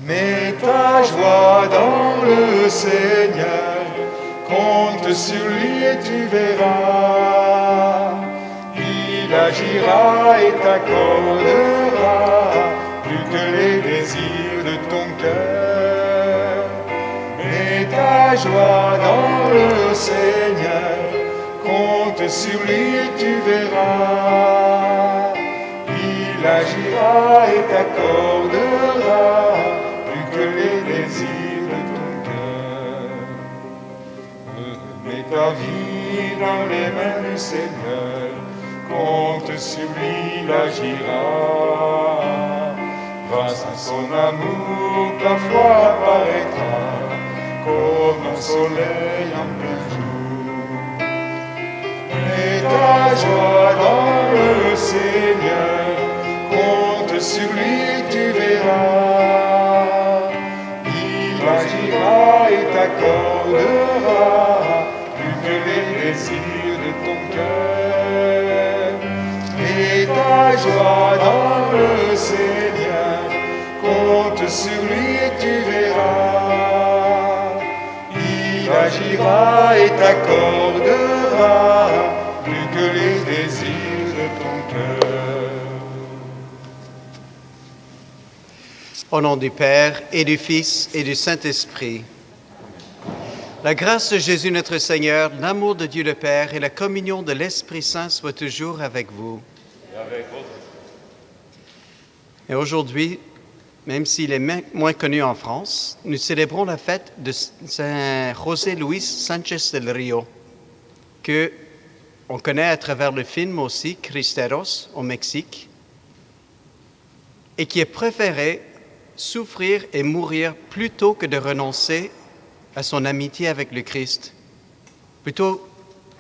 Mets ta joie dans le Seigneur, compte sur lui et tu verras. Il agira et t'accordera plus que les désirs de ton cœur. Mets ta joie dans le Seigneur, compte sur lui et tu verras. Il agira et t'accordera plus que les désirs de ton cœur. Mets ta vie dans les mains du Seigneur, compte sur lui, il agira. Grâce à son amour, ta foi apparaîtra comme un soleil en plein jour. Mets ta joie dans le Seigneur, compte sur lui et tu verras. Il agira et t'accordera plus que les désirs de ton cœur. Mets ta joie dans le Seigneur, compte sur lui et tu verras. Il agira et t'accordera plus que les désirs de ton cœur. Au nom du Père et du Fils et du Saint-Esprit, la grâce de Jésus notre Seigneur, l'amour de Dieu le Père et la communion de l'Esprit Saint soient toujours avec vous. Et avec votre. Et aujourd'hui, même s'il est moins connu en France, nous célébrons la fête de Saint José Luis Sánchez del Río, que on connaît à travers le film aussi, Cristeros, au Mexique, et qui est préféré souffrir et mourir plutôt que de renoncer à son amitié avec le Christ. Plutôt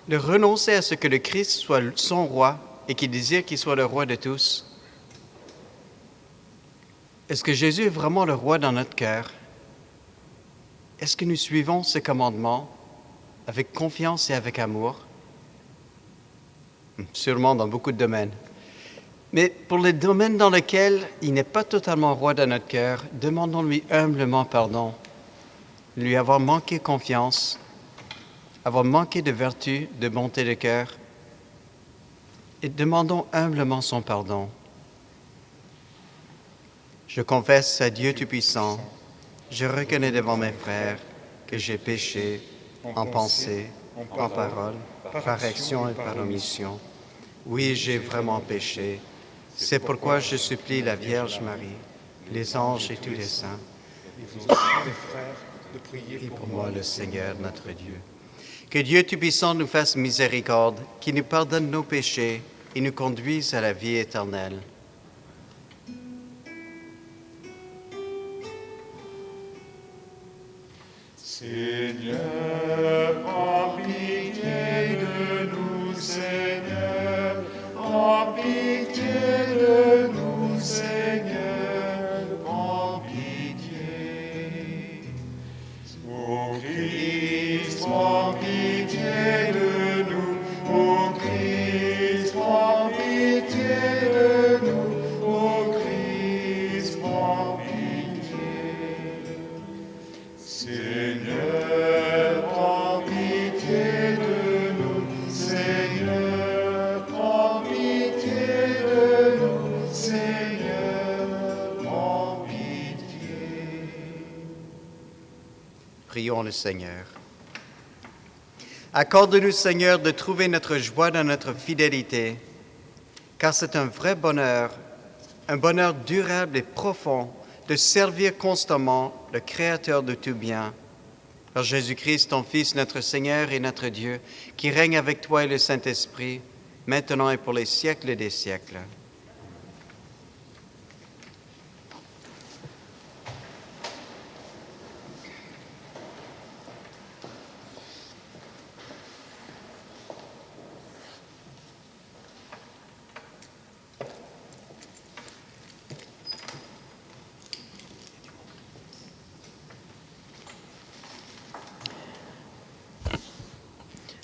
de renoncer à ce que le Christ soit son roi et qu'il désire qu'il soit le roi de tous. Est-ce que Jésus est vraiment le roi dans notre cœur? Est-ce que nous suivons ses commandements avec confiance et avec amour? Sûrement dans beaucoup de domaines. Mais pour les domaines dans lesquels il n'est pas totalement roi dans notre cœur, demandons-lui humblement pardon. Lui avoir manqué confiance, avoir manqué de vertu, de bonté de cœur, et demandons humblement son pardon. Je confesse à Dieu Tout-Puissant, je reconnais devant mes frères que j'ai péché en pensée, en parole, par action et par omission. Oui, j'ai vraiment péché. C'est pourquoi je supplie la Vierge Marie, les anges et tous les saints, Et vous aussi, mes frères, de prier et pour pour moi. moi le Seigneur notre Dieu. Que Dieu Tout-Puissant nous fasse miséricorde, qu'il nous pardonne nos péchés et nous conduise à la vie éternelle. Seigneur, prends pitié de nous, Seigneur, prends pitié de nous, Seigneur, prends pitié. Ô Christ, prends pitié de nous, ô Christ, prends pitié de nous, ô Christ, prends pitié. Seigneur, prends pitié de nous, Seigneur, prends pitié de nous, Seigneur, prends pitié. Prions le Seigneur. Accorde-nous, Seigneur, de trouver notre joie dans notre fidélité, car c'est un vrai bonheur, un bonheur durable et profond, de servir constamment le Créateur de tout bien. Par Jésus-Christ, ton Fils, notre Seigneur et notre Dieu, qui règne avec toi et le Saint-Esprit, maintenant et pour les siècles des siècles.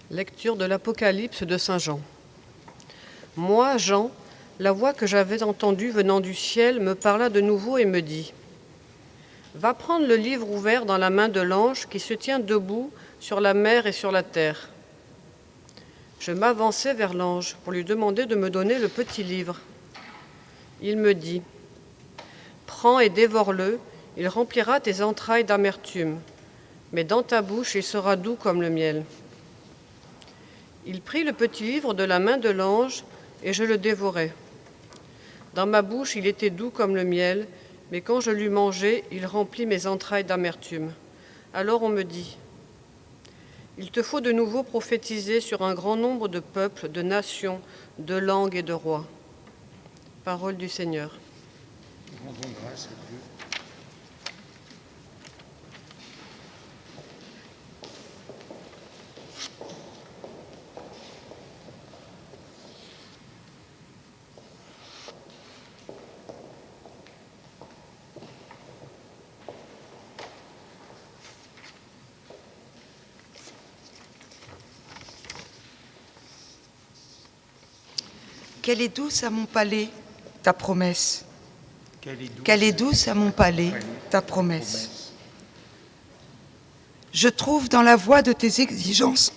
Lecture de l'Apocalypse de Saint Jean. Moi, Jean, la voix que j'avais entendue venant du ciel me parla de nouveau et me dit : Va prendre le livre ouvert dans la main de l'ange qui se tient debout sur la mer et sur la terre. Je m'avançai vers l'ange pour lui demander de me donner le petit livre. Il me dit : Prends et dévore-le, il remplira tes entrailles d'amertume, mais dans ta bouche il sera doux comme le miel. Il prit le petit livre de la main de l'ange et je le dévorai. Dans ma bouche il était doux comme le miel, mais quand je l'eus mangé, il remplit mes entrailles d'amertume. Alors on me dit : Il te faut de nouveau prophétiser sur un grand nombre de peuples, de nations, de langues et de rois. Parole du Seigneur. Rendons grâce à Dieu. Qu'elle est douce à mon palais, ta promesse. Qu'elle est douce à mon palais, ta promesse. Je trouve dans la voie de tes exigences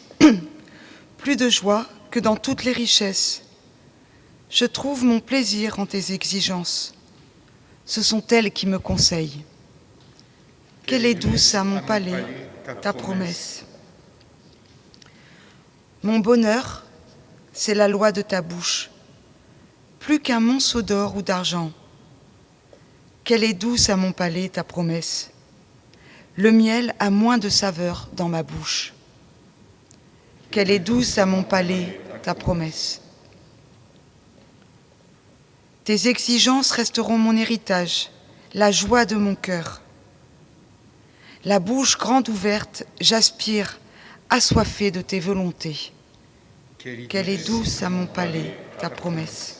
plus de joie que dans toutes les richesses. Je trouve mon plaisir en tes exigences. Ce sont elles qui me conseillent. Qu'elle est douce à mon palais, ta promesse. Mon bonheur, c'est la loi de ta bouche, plus qu'un monceau d'or ou d'argent. Qu'elle est douce à mon palais, ta promesse. Le miel a moins de saveur dans ma bouche. Qu'elle est douce à mon palais, ta promesse. Tes exigences resteront mon héritage, la joie de mon cœur. La bouche grande ouverte, j'aspire, assoiffée de tes volontés. Qu'elle est douce à mon palais, ta promesse.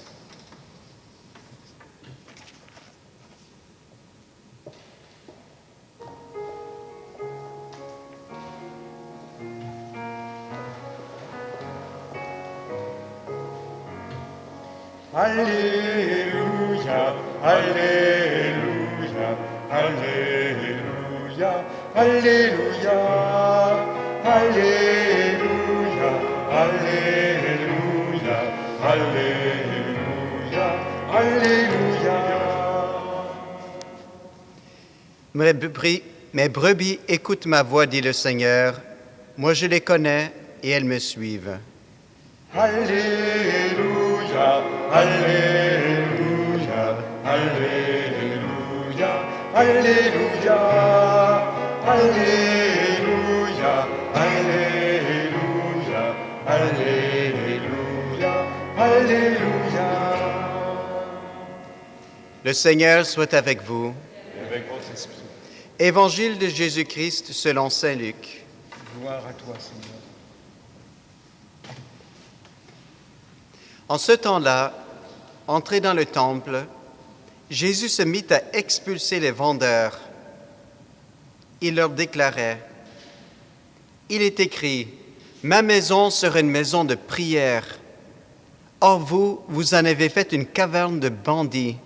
Alléluia, Alléluia, Alléluia, Alléluia, Alléluia, Alléluia, Alléluia, Alléluia. Mes brebis écoutent ma voix, dit le Seigneur. Moi je les connais et elles me suivent. Alléluia, Alléluia, Alléluia, Alléluia, Alléluia, Alléluia, Alléluia, Alléluia. Le Seigneur soit avec vous. Et avec votre esprit. Évangile de Jésus-Christ selon saint Luc. Gloire à toi, Seigneur. En ce temps-là, entré dans le temple, Jésus se mit à expulser les vendeurs. Il leur déclarait : Il est écrit, ma maison sera une maison de prière. Or vous, vous en avez fait une caverne de bandits.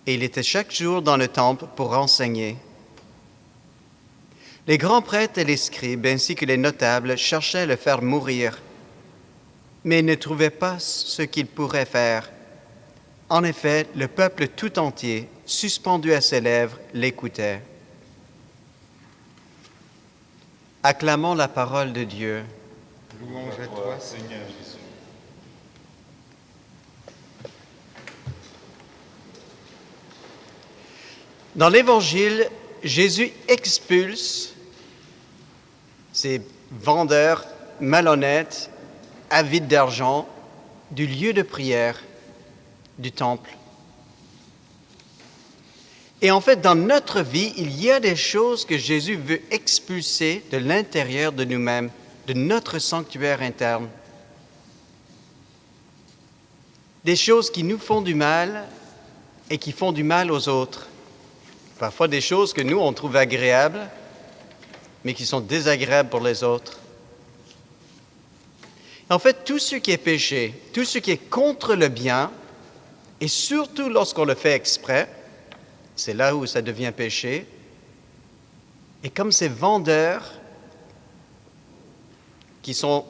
Et il était chaque jour dans le temple pour enseigner. Les grands prêtres et les scribes, ainsi que les notables, cherchaient à le faire mourir, mais ils ne trouvaient pas ce qu'ils pourraient faire. En effet, le peuple tout entier, suspendu à ses lèvres, l'écoutait. Acclamons la parole de Dieu. Louange à toi, Seigneur Jésus. Dans l'Évangile, Jésus expulse ces vendeurs malhonnêtes, avides d'argent, du lieu de prière, du temple. Et en fait, dans notre vie, il y a des choses que Jésus veut expulser de l'intérieur de nous-mêmes, de notre sanctuaire interne. Des choses qui nous font du mal et qui font du mal aux autres. Parfois des choses que nous, on trouve agréables, mais qui sont désagréables pour les autres. En fait, tout ce qui est péché, tout ce qui est contre le bien, et surtout lorsqu'on le fait exprès, c'est là où ça devient péché. Et comme ces vendeurs qui sont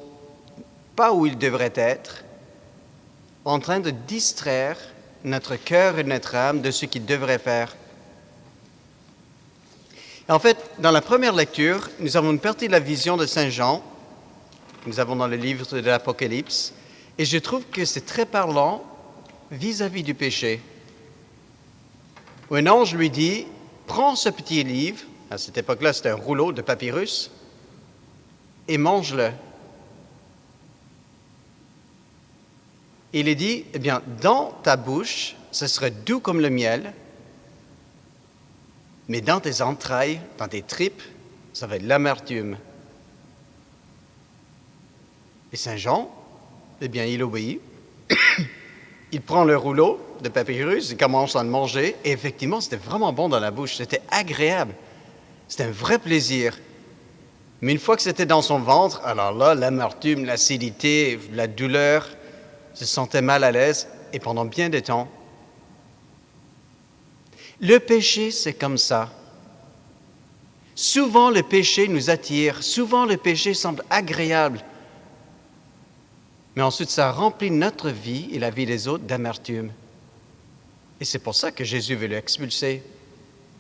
pas où ils devraient être, en train de distraire notre cœur et notre âme de ce qu'ils devraient faire. En fait, dans la première lecture, nous avons une partie de la vision de Saint Jean, nous avons dans le livre de l'Apocalypse, et je trouve que c'est très parlant vis-à-vis du péché. Où un ange lui dit, prends ce petit livre, à cette époque-là c'était un rouleau de papyrus, et mange-le. Il est dit, eh bien, dans ta bouche, ce serait doux comme le miel, mais dans tes entrailles, dans tes tripes, ça va être l'amertume. Et Saint Jean, eh bien, il obéit. Il prend le rouleau de papyrus, il commence à le manger, et effectivement, c'était vraiment bon dans la bouche, c'était agréable, c'était un vrai plaisir. Mais une fois que c'était dans son ventre, alors là, l'amertume, l'acidité, la douleur, se sentait mal à l'aise, et pendant bien des temps. Le péché, c'est comme ça. Souvent, le péché nous attire, souvent, le péché semble agréable, mais ensuite, ça remplit notre vie et la vie des autres d'amertume. Et c'est pour ça que Jésus veut l'expulser.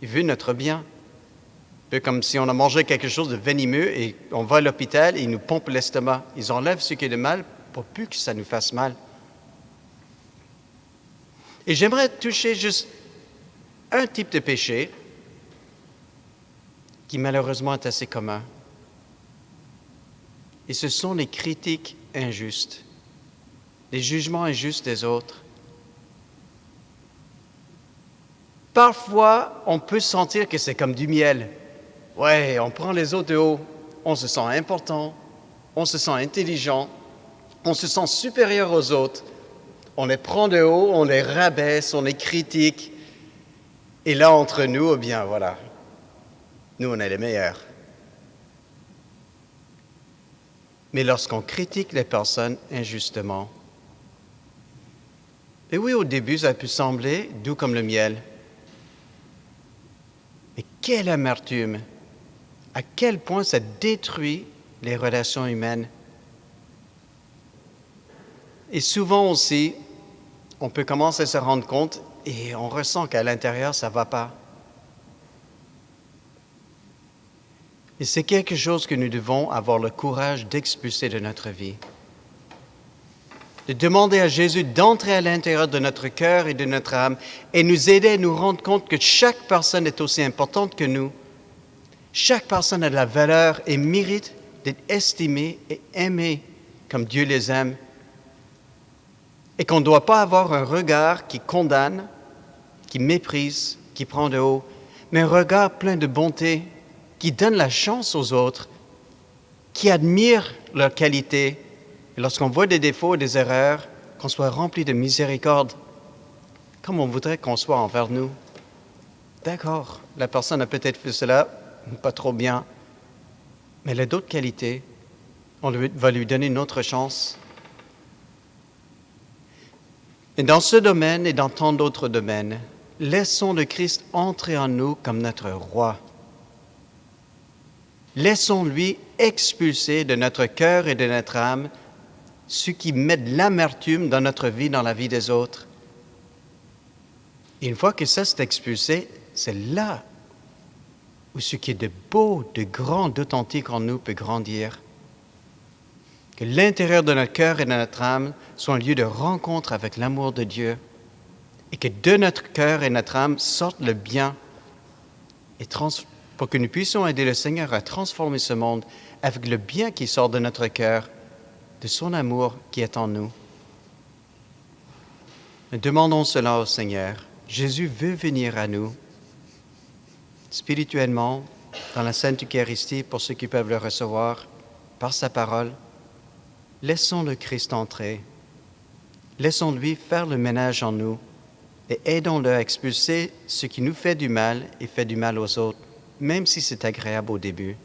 Il veut notre bien. Un peu comme si on a mangé quelque chose de venimeux et on va à l'hôpital et ils nous pompent l'estomac. Ils enlèvent ce qui est de mal pour plus que ça nous fasse mal. Et j'aimerais toucher juste un type de péché qui malheureusement est assez commun. Et ce sont les critiques injustes, les jugements injustes des autres. Parfois, on peut sentir que c'est comme du miel. Ouais, on prend les autres de haut, on se sent important, on se sent intelligent, on se sent supérieur aux autres. On les prend de haut, on les rabaisse, on les critique. Et là, entre nous, eh bien, voilà, nous, on est les meilleurs. Mais lorsqu'on critique les personnes injustement, et oui, au début, ça a pu sembler doux comme le miel. Mais quelle amertume! À quel point ça détruit les relations humaines. Et souvent aussi, on peut commencer à se rendre compte et on ressent qu'à l'intérieur, ça ne va pas. Et c'est quelque chose que nous devons avoir le courage d'expulser de notre vie. De demander à Jésus d'entrer à l'intérieur de notre cœur et de notre âme et nous aider à nous rendre compte que chaque personne est aussi importante que nous. Chaque personne a de la valeur et mérite d'être estimée et aimée comme Dieu les aime. Et qu'on ne doit pas avoir un regard qui condamne, qui méprise, qui prend de haut, mais un regard plein de bonté, qui donne la chance aux autres, qui admire leurs qualités. Et lorsqu'on voit des défauts et des erreurs, qu'on soit rempli de miséricorde, comme on voudrait qu'on soit envers nous. D'accord, la personne a peut-être fait cela, pas trop bien, mais elle a d'autres qualités. On va lui donner une autre chance. Et dans ce domaine et dans tant d'autres domaines, laissons le Christ entrer en nous comme notre roi. Laissons-lui expulser de notre cœur et de notre âme ce qui met de l'amertume dans notre vie, dans la vie des autres. Et une fois que ça s'est expulsé, c'est là où ce qui est de beau, de grand, d'authentique en nous peut grandir. Que l'intérieur de notre cœur et de notre âme soit un lieu de rencontre avec l'amour de Dieu et que de notre cœur et notre âme sorte le bien et pour que nous puissions aider le Seigneur à transformer ce monde avec le bien qui sort de notre cœur, de son amour qui est en nous. Nous demandons cela au Seigneur. Jésus veut venir à nous spirituellement dans la Sainte Eucharistie pour ceux qui peuvent le recevoir par sa parole. Laissons le Christ entrer. Laissons-lui faire le ménage en nous et aidons-le à expulser ce qui nous fait du mal et fait du mal aux autres, même si c'est agréable au début.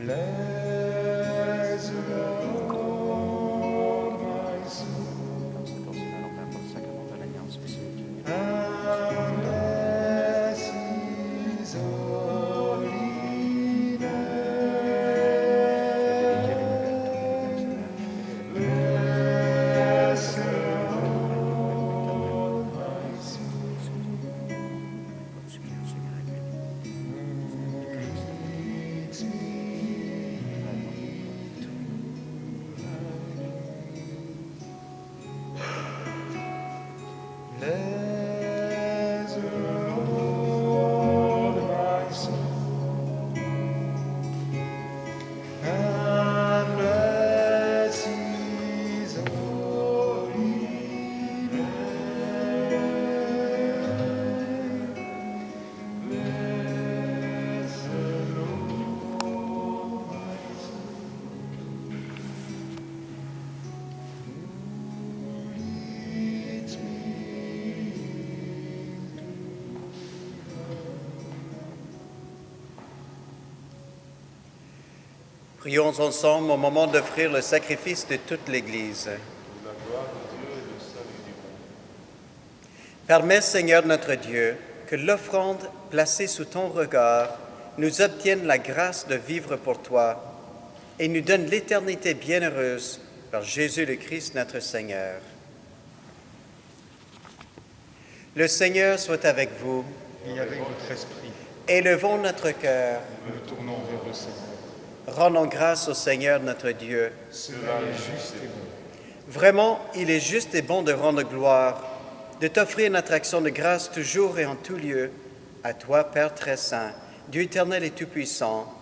Bless the Lord, my soul, and bless His holy name. Bless the Lord, my soul. Leads me bless the Lord, my soul, and bless His holy name. Bless the Lord, my soul, leads me. Prions ensemble au moment d'offrir le sacrifice de toute l'Église. Permets, Seigneur notre Dieu, que l'offrande placée sous ton regard nous obtienne la grâce de vivre pour toi et nous donne l'éternité bienheureuse par Jésus le Christ notre Seigneur. Le Seigneur soit avec vous. Et avec votre esprit, Élevons notre cœur. nous nous tournons vers le Seigneur. Rendons grâce au Seigneur notre Dieu. Cela est juste et bon. Vraiment, il est juste et bon de rendre gloire, de t'offrir notre action de grâce toujours et en tout lieu, à toi, Père très saint, Dieu éternel et tout-puissant.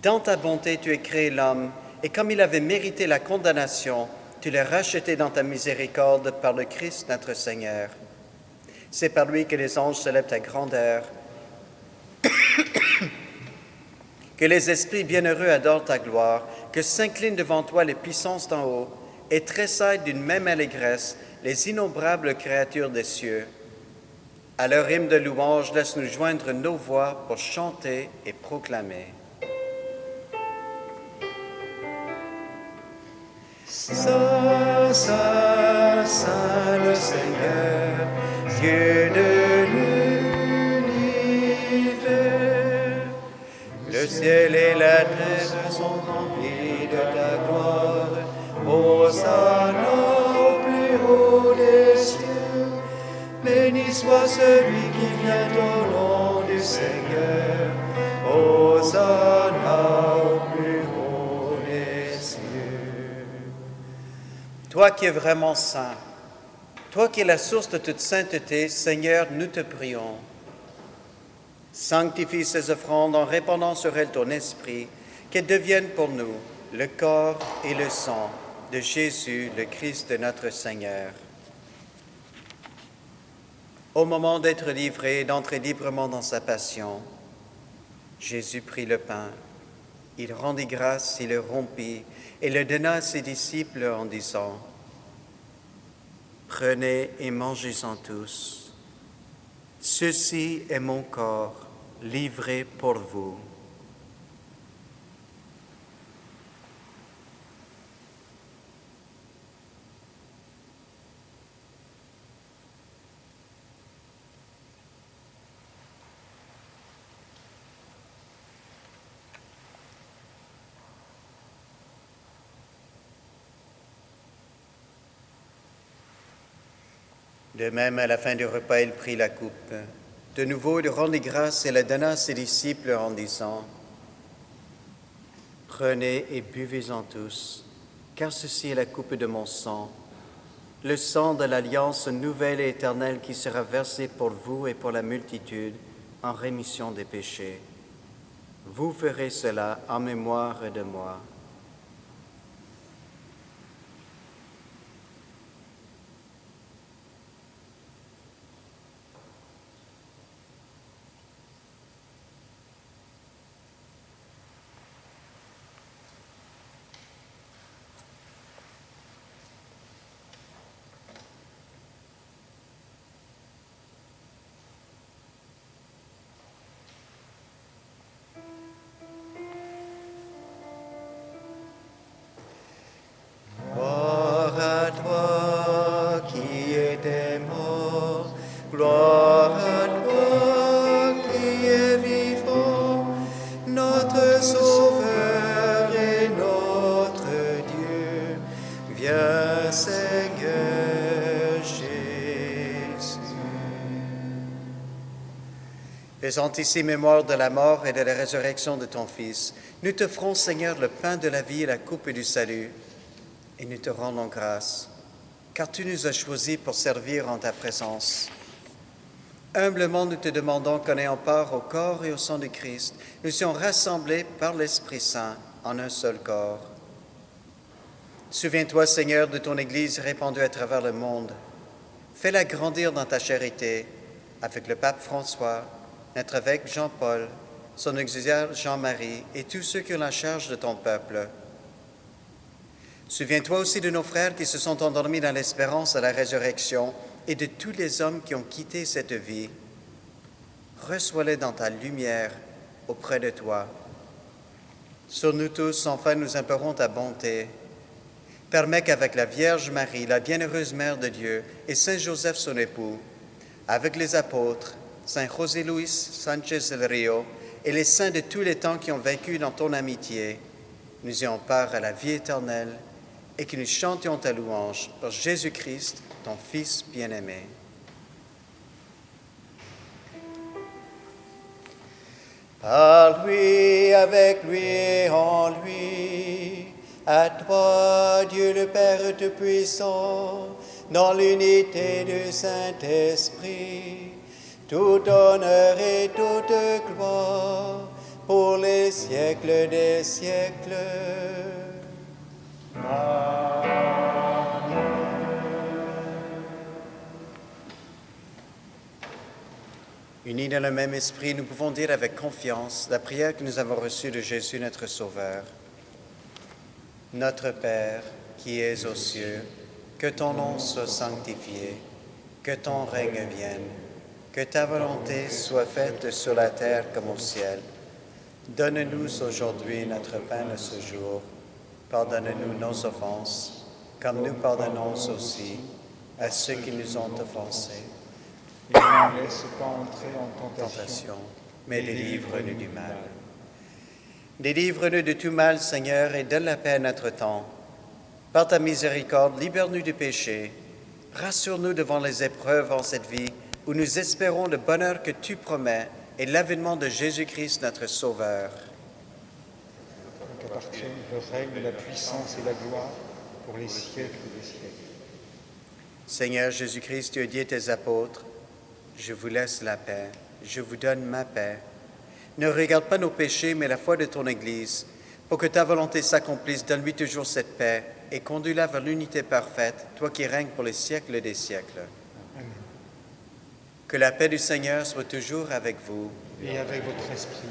Dans ta bonté, tu as créé l'homme, et comme il avait mérité la condamnation, tu l'as racheté dans ta miséricorde par le Christ notre Seigneur. C'est par lui que les anges célèbrent ta grandeur, que les esprits bienheureux adorent ta gloire, que s'inclinent devant toi les puissances d'en haut, et tressaillent d'une même allégresse les innombrables créatures des cieux. À leur hymne de louange, laisse-nous joindre nos voix pour chanter et proclamer. Saint, Saint, Saint le Seigneur, Dieu de l'univers. Le ciel et la terre sont remplis de ta gloire. Hosanna au plus haut des cieux. Béni soit celui qui vient au nom du Seigneur. Hosanna au plus haut des cieux. Toi qui es vraiment saint, toi qui es la source de toute sainteté, Seigneur, nous te prions. Sanctifie ces offrandes en répandant sur elles ton esprit, qu'elles deviennent pour nous le corps et le sang de Jésus, le Christ de notre Seigneur. Au moment d'être livré et d'entrer librement dans sa passion, Jésus prit le pain, il rendit grâce, il le rompit et le donna à ses disciples en disant : « Prenez et mangez-en tous. Ceci est mon corps livré pour vous. » De même, à la fin du repas, il prit la coupe. De nouveau, il rendit grâce et la donna à ses disciples en disant : « Prenez et buvez-en tous, car ceci est la coupe de mon sang, le sang de l'alliance nouvelle et éternelle qui sera versé pour vous et pour la multitude en rémission des péchés. Vous ferez cela en mémoire de moi. » Faisant ici mémoire de la mort et de la résurrection de ton Fils, nous t'offrons, Seigneur, le pain de la vie et la coupe du salut, et nous te rendons grâce, car tu nous as choisis pour servir en ta présence. Humblement, nous te demandons qu'en ayant part au corps et au sang de Christ, nous soyons rassemblés par l'Esprit Saint en un seul corps. Souviens-toi, Seigneur, de ton Église répandue à travers le monde. Fais-la grandir dans ta charité avec le pape François, notre évêque Jean-Paul, son auxiliaire Jean-Marie et tous ceux qui ont la charge de ton peuple. Souviens-toi aussi de nos frères qui se sont endormis dans l'espérance de la résurrection et de tous les hommes qui ont quitté cette vie. Reçois-les dans ta lumière auprès de toi. Sur nous tous, enfin, nous implorons ta bonté. Permets qu'avec la Vierge Marie, la bienheureuse Mère de Dieu, et Saint Joseph son époux, avec les apôtres, Saint José Luis Sanchez del Rio et les saints de tous les temps qui ont vaincu dans ton amitié, nous ayons part à la vie éternelle et que nous chantions ta louange par Jésus-Christ, ton Fils bien-aimé. Par lui, avec lui et en lui, à toi, Dieu le Père Tout-Puissant, dans l'unité du Saint-Esprit, tout honneur et toute gloire pour les siècles des siècles. Unis dans le même esprit, nous pouvons dire avec confiance la prière que nous avons reçue de Jésus notre Sauveur. Notre Père, qui es aux cieux, que ton nom soit sanctifié, que ton règne vienne, que ta volonté soit faite sur la terre comme au ciel. Donne-nous aujourd'hui notre pain de ce jour. Pardonne-nous nos offenses, comme nous pardonnons aussi à ceux qui nous ont offensés. Ne nous laisse pas entrer en tentation, mais délivre-nous du mal. Délivre-nous de tout mal, Seigneur, et donne la paix à notre temps. Par ta miséricorde, libère-nous du péché. Rassure-nous devant les épreuves en cette vie, où nous espérons le bonheur que tu promets et l'avènement de Jésus-Christ, notre Sauveur. qu'appartiennent le règne, la puissance et la gloire pour les siècles des siècles. Seigneur Jésus-Christ, tu as dit à tes apôtres, « Je vous laisse la paix, je vous donne ma paix. Ne regarde pas nos péchés, mais la foi de ton Église. Pour que ta volonté s'accomplisse, donne-lui toujours cette paix et conduis-la vers l'unité parfaite, toi qui règnes pour les siècles des siècles. » Amen. Que la paix du Seigneur soit toujours avec vous. Et avec votre esprit.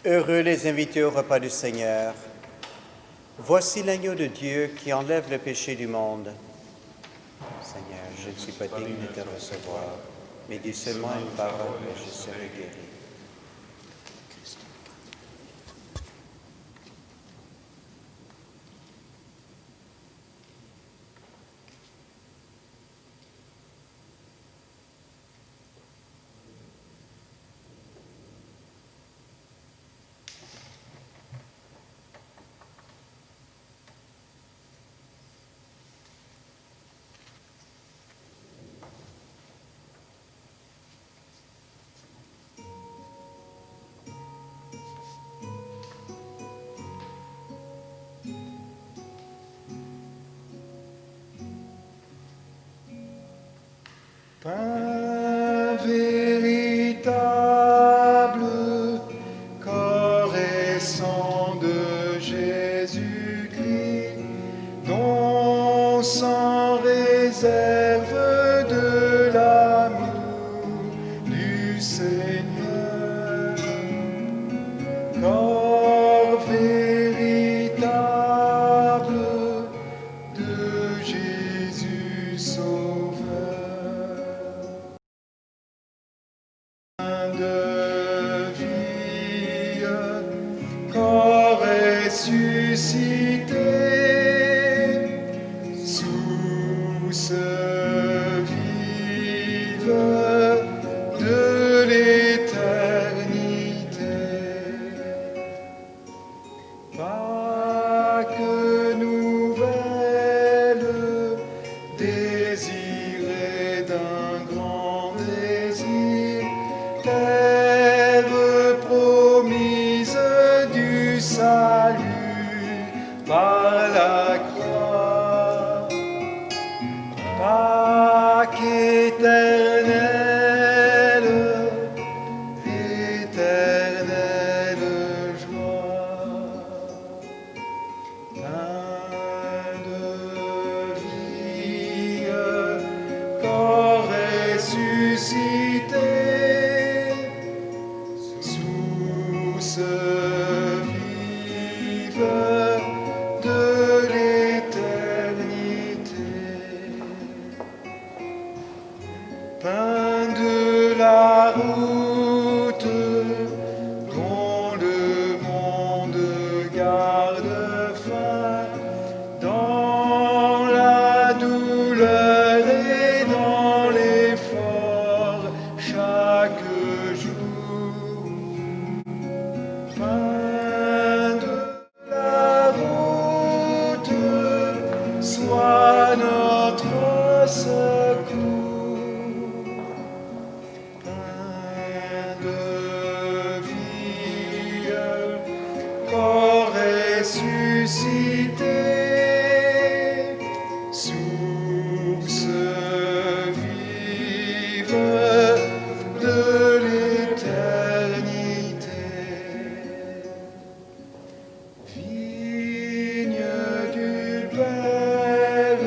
Heureux les invités au repas du Seigneur. Voici l'agneau de Dieu qui enlève le péché du monde. Seigneur, je ne suis pas digne de te recevoir, mais dis seulement une parole et je serai guéri. Pain véritable, corps et sang de Jésus-Christ, don sans réserve de l'amour du Seigneur. Corps véritable de Jésus Sauveur. Pain de vie, corps ressuscité, source vive de l'éternité. Pâques nouvelle, désirée d'un grand désir, terre promise du salut par la croix. Pâques éternelle, éternelle joie. Pain de vie, corps ressuscité, source vive de l'éternité. Pain de la route, dont le monde garde faim, dans la douleur et dans l'effort chaque jour. Pain de la route, sois notre secours. Pain de vie, corps ressuscité, source vive de l'éternité. Vigne du Père,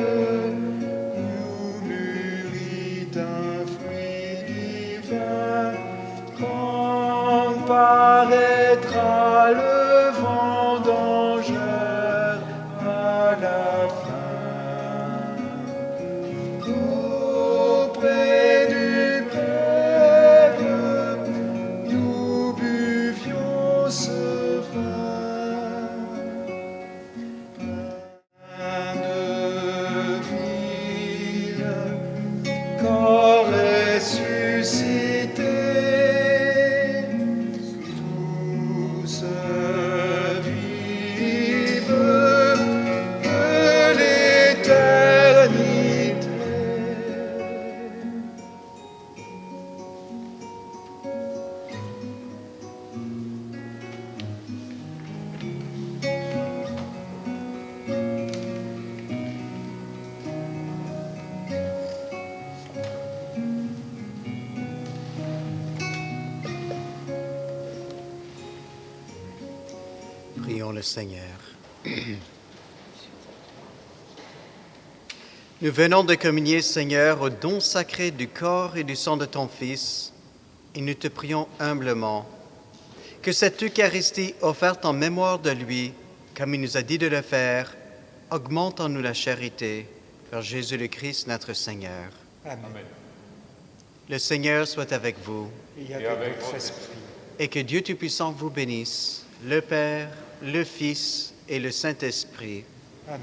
nous mûrit un fruit divin, quand paraîtra le vendangeur à la fin. Auprès du Père, nous buvions ce vin. Pain de vie, corps ressuscité, source vive de l'éternité. Prions le Seigneur. Nous venons de communier, Seigneur, au don sacré du corps et du sang de ton Fils, et nous te prions humblement que cette Eucharistie offerte en mémoire de lui, comme il nous a dit de le faire, augmente en nous la charité par Jésus le Christ, notre Seigneur. Amen. Le Seigneur soit avec vous, Et avec votre esprit. et que Dieu Tout-Puissant vous bénisse, le Père, le Fils et le Saint-Esprit. Amen.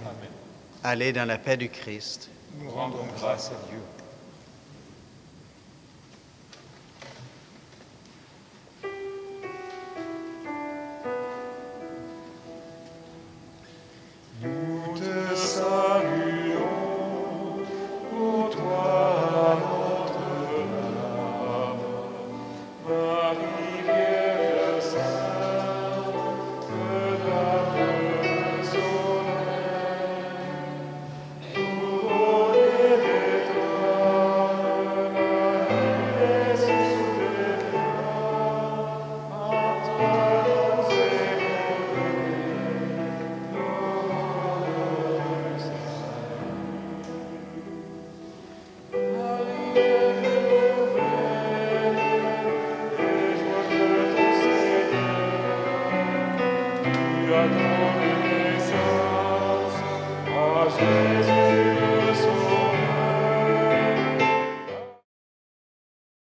Allez dans la paix du Christ. Nous rendons grâce à Dieu. Nous te saluons, ô toi notre âme, Marie Vierge sainte, la besogne, pour honorer toi. ton naissance, à Jésus.